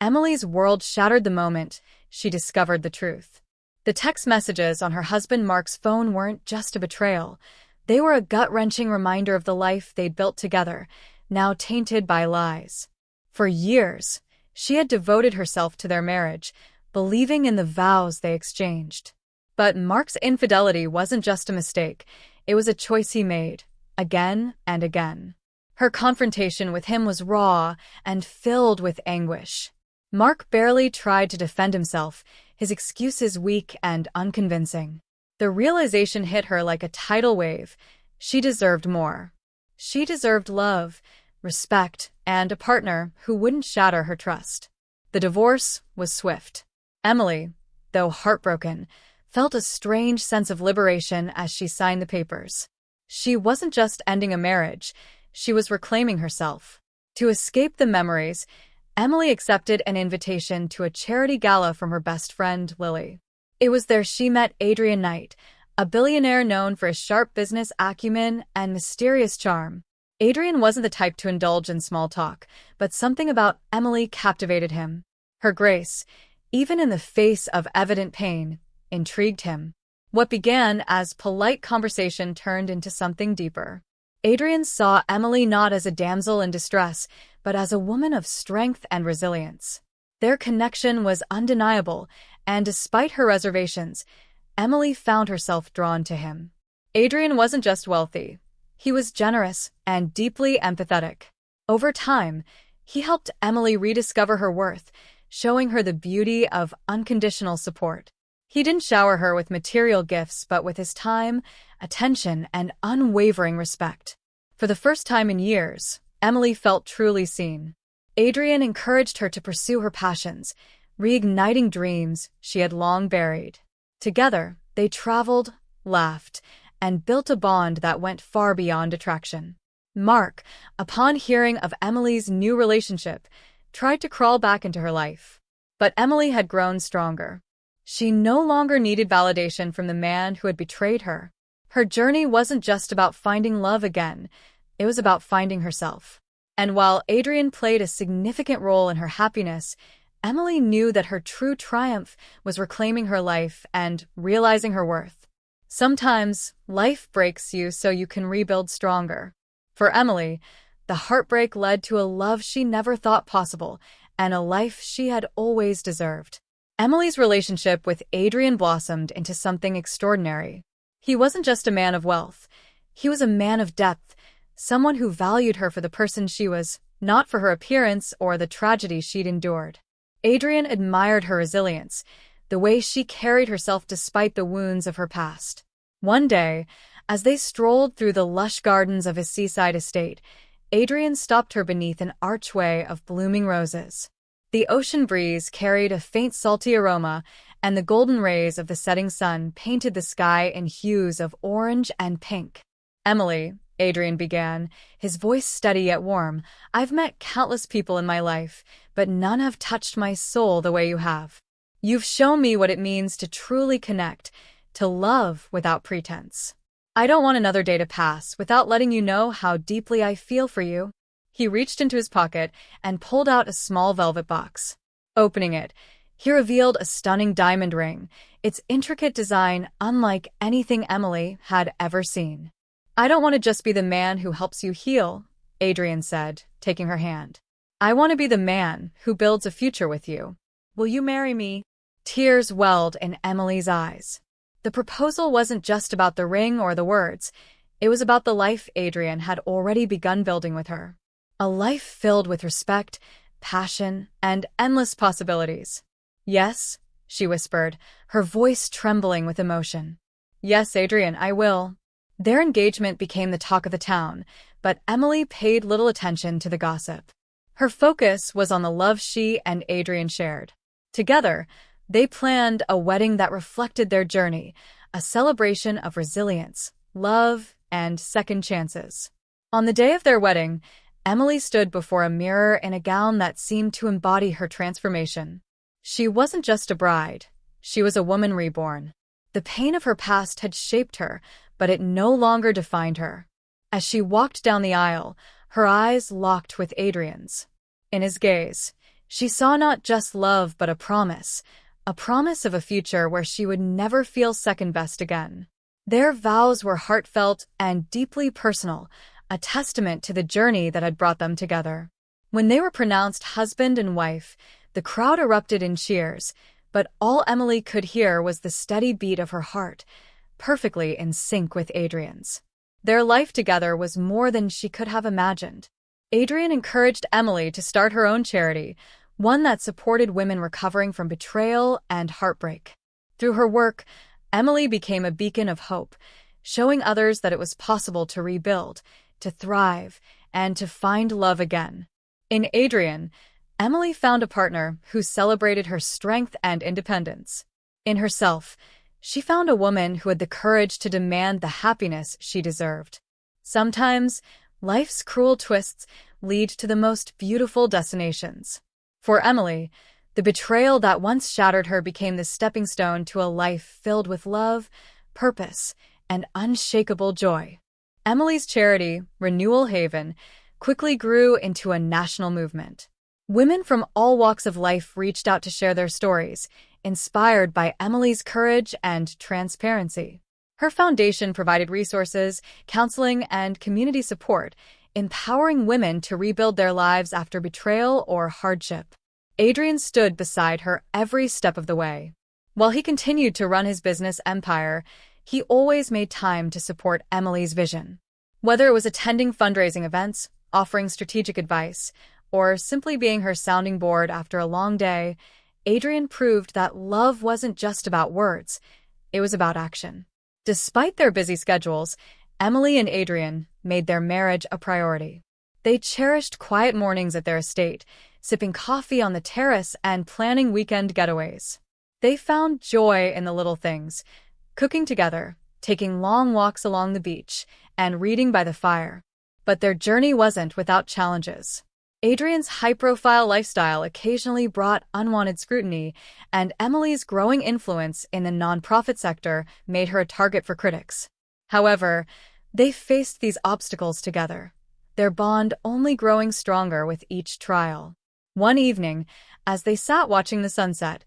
Emily's world shattered the moment she discovered the truth. The text messages on her husband Mark's phone weren't just a betrayal. They were a gut-wrenching reminder of the life they'd built together, now tainted by lies. For years, she had devoted herself to their marriage, believing in the vows they exchanged. But Mark's infidelity wasn't just a mistake. It was a choice he made, again and again. Her confrontation with him was raw and filled with anguish. Mark barely tried to defend himself, his excuses weak and unconvincing. The realization hit her like a tidal wave. She deserved more. She deserved love, respect, and a partner who wouldn't shatter her trust. The divorce was swift. Emily, though heartbroken, felt a strange sense of liberation as she signed the papers. She wasn't just ending a marriage, she was reclaiming herself. To escape the memories, Emily accepted an invitation to a charity gala from her best friend, Lily. It was there she met Adrian Knight, a billionaire known for his sharp business acumen and mysterious charm. Adrian wasn't the type to indulge in small talk, but something about Emily captivated him. Her grace, even in the face of evident pain, intrigued him. What began as polite conversation turned into something deeper. Adrian saw Emily not as a damsel in distress, but as a woman of strength and resilience. Their connection was undeniable, and despite her reservations, Emily found herself drawn to him. Adrian wasn't just wealthy. He was generous and deeply empathetic. Over time, he helped Emily rediscover her worth, showing her the beauty of unconditional support. He didn't shower her with material gifts, but with his time, attention, and unwavering respect. For the first time in years, Emily felt truly seen. Adrian encouraged her to pursue her passions, reigniting dreams she had long buried. Together, they traveled, laughed, and built a bond that went far beyond attraction. Mark, upon hearing of Emily's new relationship, tried to crawl back into her life. But Emily had grown stronger. She no longer needed validation from the man who had betrayed her. Her journey wasn't just about finding love again, it was about finding herself. And while Adrian played a significant role in her happiness, Emily knew that her true triumph was reclaiming her life and realizing her worth. Sometimes, life breaks you so you can rebuild stronger. For Emily, the heartbreak led to a love she never thought possible and a life she had always deserved. Emily's relationship with Adrian blossomed into something extraordinary. He wasn't just a man of wealth. He was a man of depth, someone who valued her for the person she was, not for her appearance or the tragedy she'd endured. Adrian admired her resilience, the way she carried herself despite the wounds of her past. One day, as they strolled through the lush gardens of his seaside estate, Adrian stopped her beneath an archway of blooming roses. The ocean breeze carried a faint salty aroma, and the golden rays of the setting sun painted the sky in hues of orange and pink. "Emily," Adrian began, his voice steady yet warm, "I've met countless people in my life, but none have touched my soul the way you have. You've shown me what it means to truly connect, to love without pretense. I don't want another day to pass without letting you know how deeply I feel for you." He reached into his pocket and pulled out a small velvet box. Opening it, he revealed a stunning diamond ring, its intricate design unlike anything Emily had ever seen. "I don't want to just be the man who helps you heal," Adrian said, taking her hand. "I want to be the man who builds a future with you. Will you marry me?" Tears welled in Emily's eyes. The proposal wasn't just about the ring or the words. It was about the life Adrian had already begun building with her. A life filled with respect, passion, and endless possibilities. "Yes," she whispered, her voice trembling with emotion. "Yes, Adrian, I will." Their engagement became the talk of the town, but Emily paid little attention to the gossip. Her focus was on the love she and Adrian shared. Together, they planned a wedding that reflected their journey, a celebration of resilience, love, and second chances. On the day of their wedding, Emily stood before a mirror in a gown that seemed to embody her transformation. She wasn't just a bride, she was a woman reborn. The pain of her past had shaped her, but it no longer defined her. As she walked down the aisle, her eyes locked with Adrian's. In his gaze, She saw not just love but a promise of a future where she would never feel second-best again. Their vows were heartfelt and deeply personal, a testament to the journey that had brought them together. When they were pronounced husband and wife, the crowd erupted in cheers, but all Emily could hear was the steady beat of her heart, perfectly in sync with Adrian's. Their life together was more than she could have imagined. Adrian encouraged Emily to start her own charity, one that supported women recovering from betrayal and heartbreak. Through her work, Emily became a beacon of hope, showing others that it was possible to rebuild, to thrive, and to find love again. In Adrian, Emily found a partner who celebrated her strength and independence. In herself, she found a woman who had the courage to demand the happiness she deserved. Sometimes, life's cruel twists lead to the most beautiful destinations. For Emily, the betrayal that once shattered her became the stepping stone to a life filled with love, purpose, and unshakable joy. Emily's charity, Renewal Haven, quickly grew into a national movement. Women from all walks of life reached out to share their stories, inspired by Emily's courage and transparency. Her foundation provided resources, counseling, and community support, empowering women to rebuild their lives after betrayal or hardship. Adrian stood beside her every step of the way. While he continued to run his business empire, he always made time to support Emily's vision. Whether it was attending fundraising events, offering strategic advice, or simply being her sounding board after a long day, Adrian proved that love wasn't just about words, it was about action. Despite their busy schedules, Emily and Adrian made their marriage a priority. They cherished quiet mornings at their estate, sipping coffee on the terrace and planning weekend getaways. They found joy in the little things, cooking together, taking long walks along the beach, and reading by the fire. But their journey wasn't without challenges. Adrian's high-profile lifestyle occasionally brought unwanted scrutiny, and Emily's growing influence in the nonprofit sector made her a target for critics. However, they faced these obstacles together, their bond only growing stronger with each trial. One evening, as they sat watching the sunset,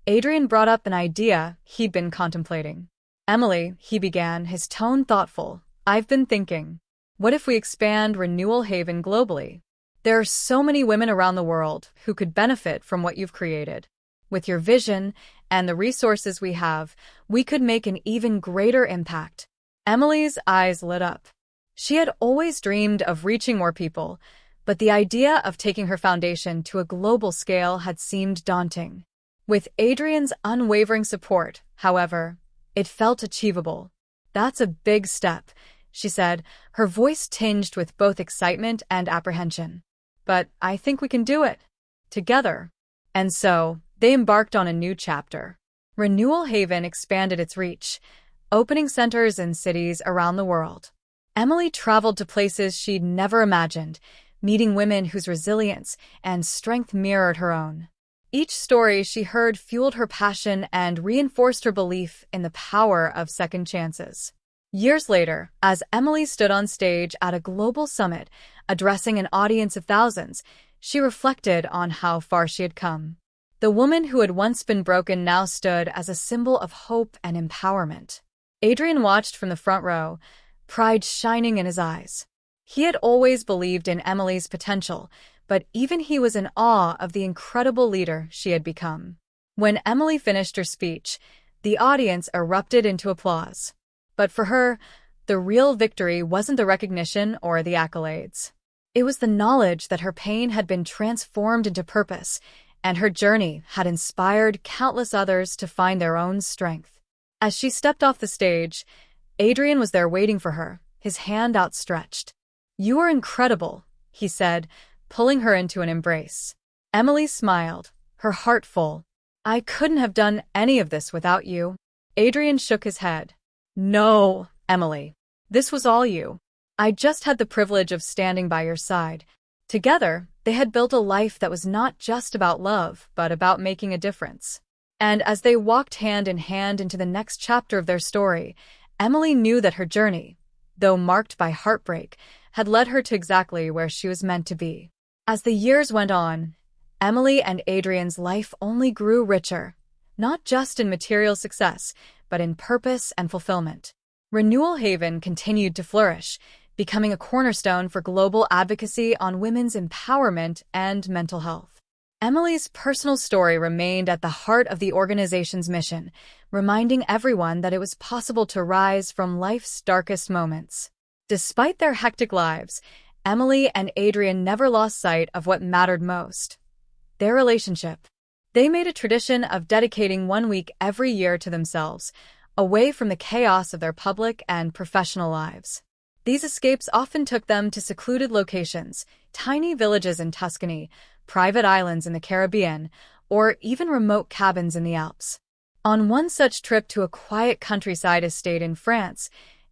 Adrian brought up an idea he'd been contemplating. "Emily," he began, his tone thoughtful, "I've been thinking, what if we expand Renewal Haven globally? There are so many women around the world who could benefit from what you've created. With your vision and the resources we have, we could make an even greater impact." Emily's eyes lit up. She had always dreamed of reaching more people, but the idea of taking her foundation to a global scale had seemed daunting. With Adrian's unwavering support, however, it felt achievable. "That's a big step," she said, her voice tinged with both excitement and apprehension. "But I think we can do it. Together." And so, they embarked on a new chapter. Renewal Haven expanded its reach, opening centers in cities around the world. Emily traveled to places she'd never imagined, meeting women whose resilience and strength mirrored her own. Each story she heard fueled her passion and reinforced her belief in the power of second chances. Years later, as Emily stood on stage at a global summit, addressing an audience of thousands, she reflected on how far she had come. The woman who had once been broken now stood as a symbol of hope and empowerment. Adrian watched from the front row, pride shining in his eyes. He had always believed in Emily's potential, but even he was in awe of the incredible leader she had become. When Emily finished her speech, the audience erupted into applause. But for her, the real victory wasn't the recognition or the accolades. It was the knowledge that her pain had been transformed into purpose, and her journey had inspired countless others to find their own strength. As she stepped off the stage, Adrian was there waiting for her, his hand outstretched. "You are incredible," he said, pulling her into an embrace. Emily smiled, her heart full. "I couldn't have done any of this without you." Adrian shook his head. "No, Emily. This was all you. I just had the privilege of standing by your side." Together, they had built a life that was not just about love, but about making a difference. And as they walked hand in hand into the next chapter of their story, Emily knew that her journey, though marked by heartbreak, had led her to exactly where she was meant to be. As the years went on, Emily and Adrian's life only grew richer, not just in material success, but in purpose and fulfillment. Renewal Haven continued to flourish, becoming a cornerstone for global advocacy on women's empowerment and mental health. Emily's personal story remained at the heart of the organization's mission, reminding everyone that it was possible to rise from life's darkest moments. Despite their hectic lives, Emily and Adrian never lost sight of what mattered most: their relationship. They made a tradition of dedicating 1 week every year to themselves, away from the chaos of their public and professional lives. These escapes often took them to secluded locations, tiny villages in Tuscany, private islands in the Caribbean, or even remote cabins in the Alps. On one such trip to a quiet countryside estate in France,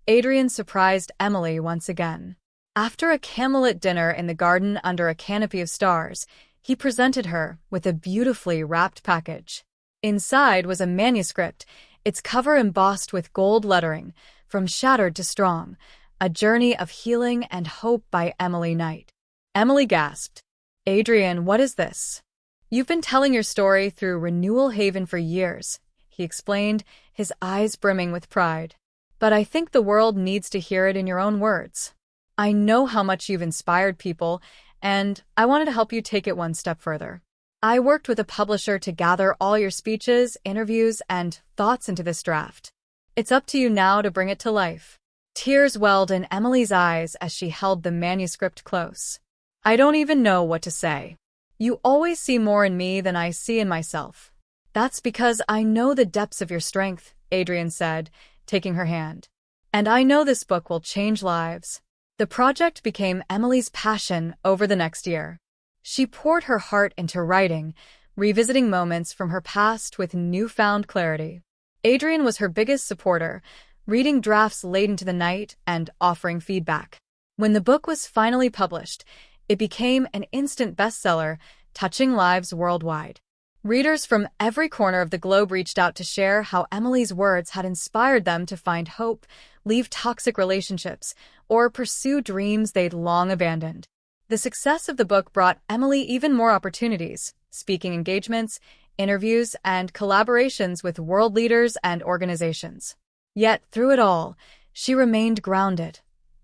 Adrian surprised Emily once again. After a candlelit dinner in the garden under a canopy of stars, he presented her with a beautifully wrapped package. Inside was a manuscript, its cover embossed with gold lettering, From Shattered to Strong, A Journey of Healing and Hope by Emily Knight. Emily gasped. "Adrian, what is this?" "You've been telling your story through Renewal Haven for years," he explained, his eyes brimming with pride. "But I think the world needs to hear it in your own words. I know how much you've inspired people, and I wanted to help you take it one step further. I worked with a publisher to gather all your speeches, interviews, and thoughts into this draft. It's up to you now to bring it to life." Tears welled in Emily's eyes as she held the manuscript close. "I don't even know what to say. You always see more in me than I see in myself." "That's because I know the depths of your strength," Adrian said, taking her hand. "And I know this book will change lives." The project became Emily's passion over the next year. She poured her heart into writing, revisiting moments from her past with newfound clarity. Adrian was her biggest supporter, reading drafts late into the night and offering feedback. When the book was finally published, it became an instant bestseller, touching lives worldwide. Readers from every corner of the globe reached out to share how Emily's words had inspired them to find hope, leave toxic relationships, or pursue dreams they'd long abandoned. The success of the book brought Emily even more opportunities: speaking engagements, interviews, and collaborations with world leaders and organizations. Yet, through it all, she remained grounded,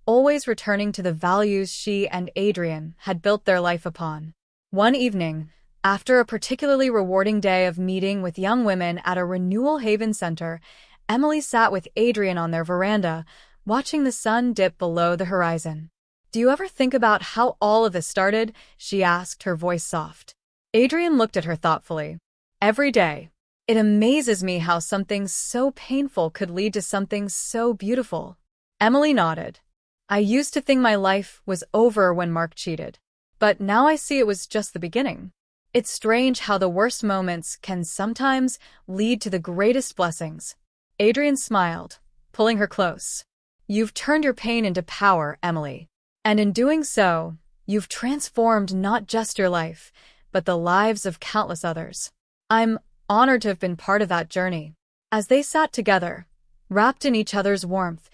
always returning to the values she and Adrian had built their life upon. One evening, after a particularly rewarding day of meeting with young women at a Renewal Haven center, Emily sat with Adrian on their veranda, watching the sun dip below the horizon. "Do you ever think about how all of this started?" she asked, her voice soft. Adrian looked at her thoughtfully. "Every day. It amazes me how something so painful could lead to something so beautiful." Emily nodded. "I used to think my life was over when Mark cheated, but now I see it was just the beginning. It's strange how the worst moments can sometimes lead to the greatest blessings." Adrian smiled, pulling her close. "You've turned your pain into power, Emily. And in doing so, you've transformed not just your life, but the lives of countless others. I'm honored to have been part of that journey." As they sat together, wrapped in each other's warmth,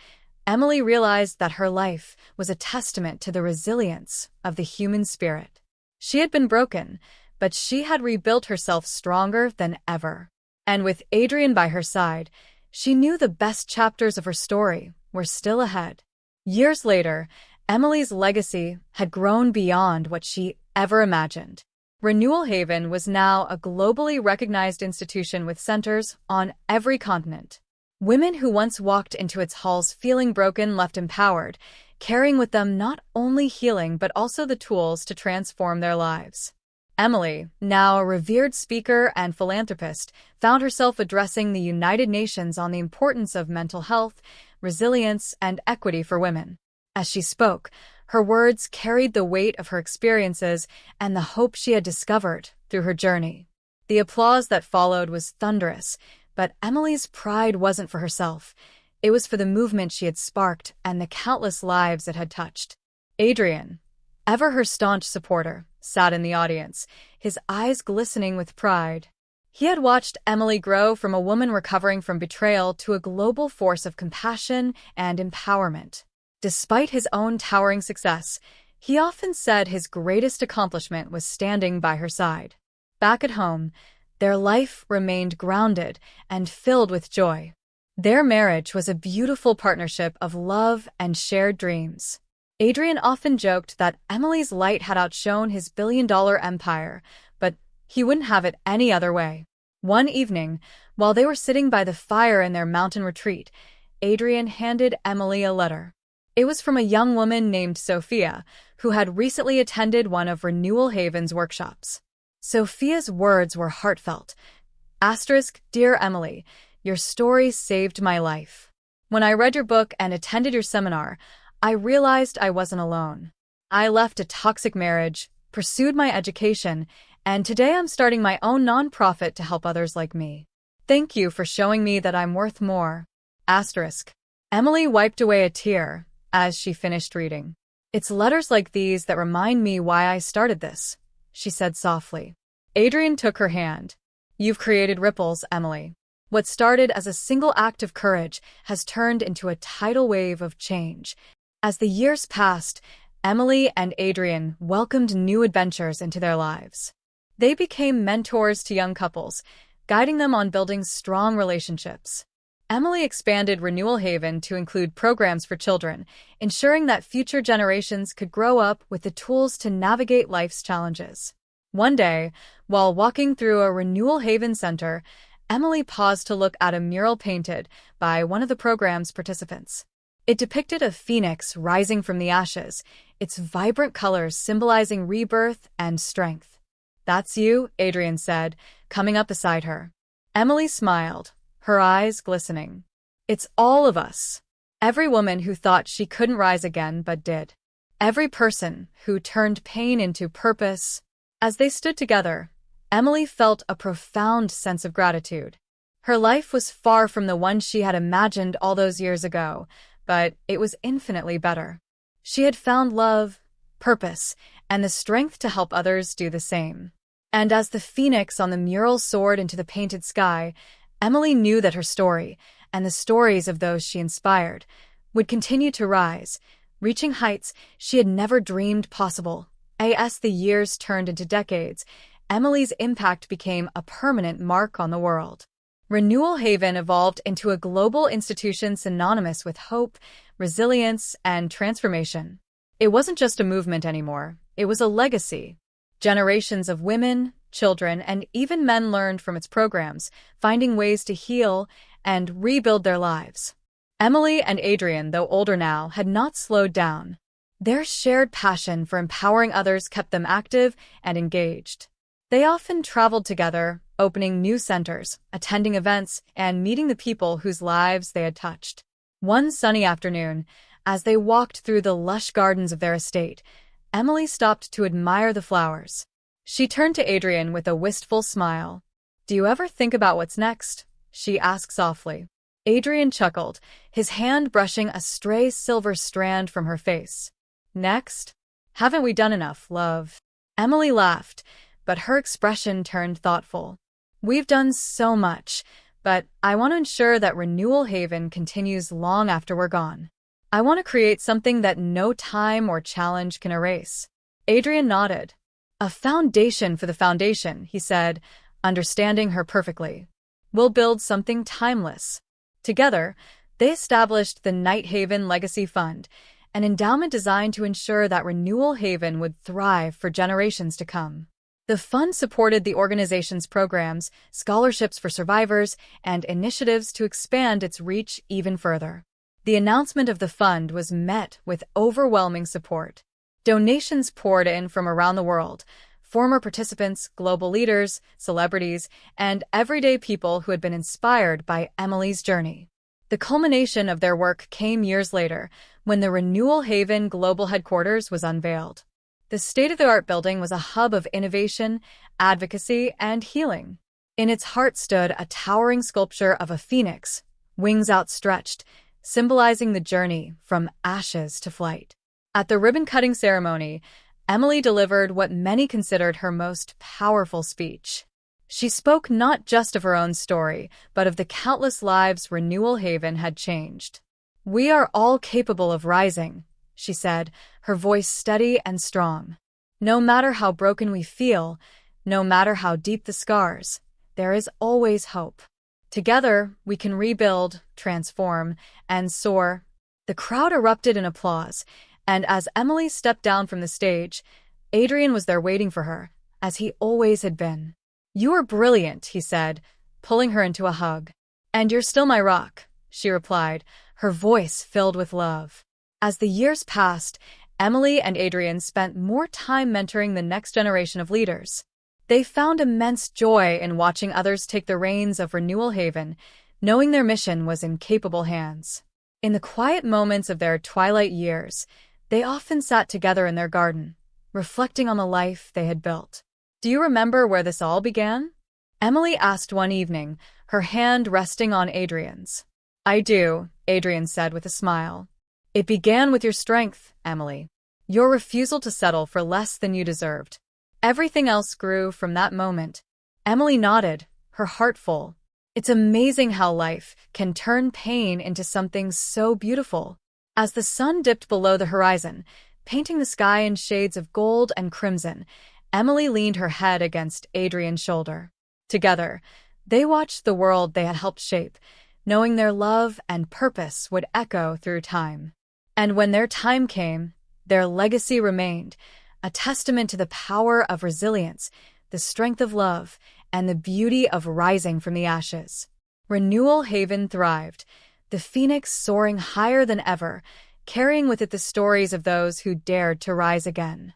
Emily realized that her life was a testament to the resilience of the human spirit. She had been broken, but she had rebuilt herself stronger than ever. And with Adrian by her side, she knew the best chapters of her story were still ahead. Years later, Emily's legacy had grown beyond what she ever imagined. Renewal Haven was now a globally recognized institution with centers on every continent. Women who once walked into its halls feeling broken left empowered, carrying with them not only healing but also the tools to transform their lives. Emily, now a revered speaker and philanthropist, found herself addressing the United Nations on the importance of mental health, resilience, and equity for women. As she spoke, her words carried the weight of her experiences and the hope she had discovered through her journey. The applause that followed was thunderous, but Emily's pride wasn't for herself. It was for the movement she had sparked and the countless lives it had touched. Adrian, ever her staunch supporter, sat in the audience, his eyes glistening with pride. He had watched Emily grow from a woman recovering from betrayal to a global force of compassion and empowerment. Despite his own towering success, He often said his greatest accomplishment was standing by her side. Back at home, their life remained grounded and filled with joy. Their marriage was a beautiful partnership of love and shared dreams. Adrian often joked that Emily's light had outshone his billion-dollar empire, but he wouldn't have it any other way. One evening, while they were sitting by the fire in their mountain retreat, Adrian handed Emily a letter. It was from a young woman named Sophia, who had recently attended one of Renewal Haven's workshops. Sophia's words were heartfelt. Dear Emily, your story saved my life. When I read your book and attended your seminar, I realized I wasn't alone. I left a toxic marriage, pursued my education, and today I'm starting my own nonprofit to help others like me. Thank you for showing me that I'm worth more. Emily wiped away a tear as she finished reading. It's letters like these that remind me why I started this, she said softly. Adrian took her hand. You've created ripples, Emily. What started as a single act of courage has turned into a tidal wave of change. As the years passed, Emily and Adrian welcomed new adventures into their lives. They became mentors to young couples, guiding them on building strong relationships. Emily expanded Renewal Haven to include programs for children, ensuring that future generations could grow up with the tools to navigate life's challenges. One day, while walking through a Renewal Haven center, Emily paused to look at a mural painted by one of the program's participants. It depicted a phoenix rising from the ashes, its vibrant colors symbolizing rebirth and strength. That's you, Adrian said, coming up beside her. Emily smiled, her eyes glistening. It's all of us. Every woman who thought she couldn't rise again but did. Every person who turned pain into purpose. As they stood together, Emily felt a profound sense of gratitude. Her life was far from the one she had imagined all those years ago, but it was infinitely better. She had found love, purpose, and the strength to help others do the same. And as the phoenix on the mural soared into the painted sky, Emily knew that her story, and the stories of those she inspired, would continue to rise, reaching heights she had never dreamed possible. As the years turned into decades, Emily's impact became a permanent mark on the world. Renewal Haven evolved into a global institution synonymous with hope, resilience, and transformation. It wasn't just a movement anymore, it was a legacy. Generations of women, children, and even men learned from its programs, finding ways to heal and rebuild their lives. Emily and Adrian, though older now, had not slowed down. Their shared passion for empowering others kept them active and engaged. They often traveled together, opening new centers, attending events, and meeting the people whose lives they had touched. One sunny afternoon, as they walked through the lush gardens of their estate, Emily stopped to admire the flowers. She turned to Adrian with a wistful smile. Do you ever think about what's next? She asked softly. Adrian chuckled, his hand brushing a stray silver strand from her face. Next? Haven't we done enough, love? Emily laughed, but her expression turned thoughtful. We've done so much, but I want to ensure that Renewal Haven continues long after we're gone. I want to create something that no time or challenge can erase. Adrian nodded. A foundation for the foundation, he said, understanding her perfectly. We'll build something timeless. Together, they established the Night Haven Legacy Fund, an endowment designed to ensure that Renewal Haven would thrive for generations to come. The fund supported the organization's programs, scholarships for survivors, and initiatives to expand its reach even further. The announcement of the fund was met with overwhelming support. Donations poured in from around the world, former participants, global leaders, celebrities, and everyday people who had been inspired by Emily's journey. The culmination of their work came years later, when the Renewal Haven Global Headquarters was unveiled. The state-of-the-art building was a hub of innovation, advocacy, and healing. In its heart stood a towering sculpture of a phoenix, wings outstretched, symbolizing the journey from ashes to flight. At the ribbon-cutting ceremony, Emily delivered what many considered her most powerful speech. She spoke not just of her own story, but of the countless lives Renewal Haven had changed. We are all capable of rising, she said, her voice steady and strong. No matter how broken we feel, no matter how deep the scars, there is always hope. Together, we can rebuild, transform, and soar. The crowd erupted in applause, and as Emily stepped down from the stage, Adrian was there waiting for her, as he always had been. "You are brilliant," he said, pulling her into a hug. "And you're still my rock," she replied, her voice filled with love. As the years passed, Emily and Adrian spent more time mentoring the next generation of leaders. They found immense joy in watching others take the reins of Renewal Haven, knowing their mission was in capable hands. In the quiet moments of their twilight years, they often sat together in their garden, reflecting on the life they had built. "Do you remember where this all began?" Emily asked one evening, her hand resting on Adrian's. "I do," Adrian said with a smile. "It began with your strength, Emily. Your refusal to settle for less than you deserved. Everything else grew from that moment." Emily nodded, her heart full. It's amazing how life can turn pain into something so beautiful. As the sun dipped below the horizon, painting the sky in shades of gold and crimson, Emily leaned her head against Adrian's shoulder. Together, they watched the world they had helped shape, knowing their love and purpose would echo through time. And when their time came, their legacy remained, a testament to the power of resilience, the strength of love, and the beauty of rising from the ashes. Renewal Haven thrived, the phoenix soaring higher than ever, carrying with it the stories of those who dared to rise again.